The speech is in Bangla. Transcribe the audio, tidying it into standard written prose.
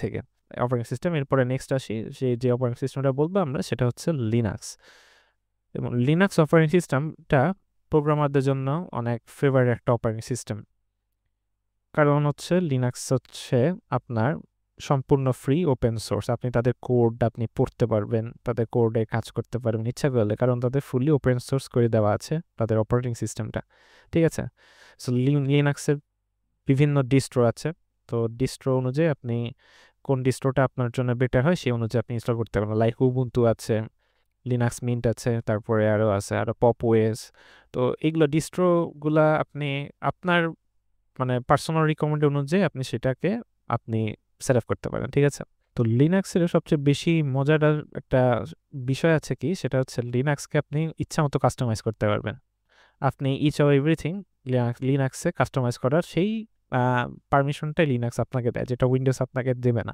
থেকে অপারেটিং সিস্টেম। এরপরে নেক্সট আসি, যে অপারেটিং সিস্টেমটা বলবো আমরা সেটা হচ্ছে লিনাক্স। এবং লিনাক্স অপারেটিং সিস্টেমটা প্রোগ্রামারদের জন্য অনেক ফেভারিট একটা অপারেটিং সিস্টেম। কারণ হচ্ছে লিনাক্স হচ্ছে আপনার সম্পূর্ণ ফ্রি ওপেন সোর্স। আপনি তাদের কোড আপনি পড়তে পারবেন, তাদের কোডে কাজ করতে পারবেন ইচ্ছা করলে, কারণ তাদের ফুলি ওপেন সোর্স করে দেওয়া আছে তাদের অপারেটিং সিস্টেমটা। ঠিক আছে, সো লিনাক্সের বিভিন্ন ডিস্ট্রো আছে। তো ডিস্ট্রো অনুযায়ী আপনি কোন ডিস্ট্রোটা আপনার জন্য বেটার হয় সেই অনুযায়ী আপনি ইনস্টল করতে পারবেন। লাইক উবুন্টু আছে, লিনাক্স মিন্ট আছে, তারপরে আরও আছে আরও পপ ওয়েস। তো এইগুলো ডিস্ট্রোগুলা আপনি আপনার মানে পার্সোনাল রিকমেন্ড অনুযায়ী আপনি সেটাকে আপনি সেট আপ করতে পারেন। ঠিক আছে, তো লিনাক্সের সবচেয়ে বেশি মজাদার একটা বিষয় আছে কি, সেটা হচ্ছে লিনাক্সকে আপনি ইচ্ছা মতো কাস্টমাইজ করতে পারবেন। আপনি ইচ অফ এভরিথিং লিনাক্সে কাস্টমাইজ করার সেই পারমিশনটাই লিনাক্স আপনাকে দেয়, যেটা উইন্ডোজ আপনাকে দেবে না।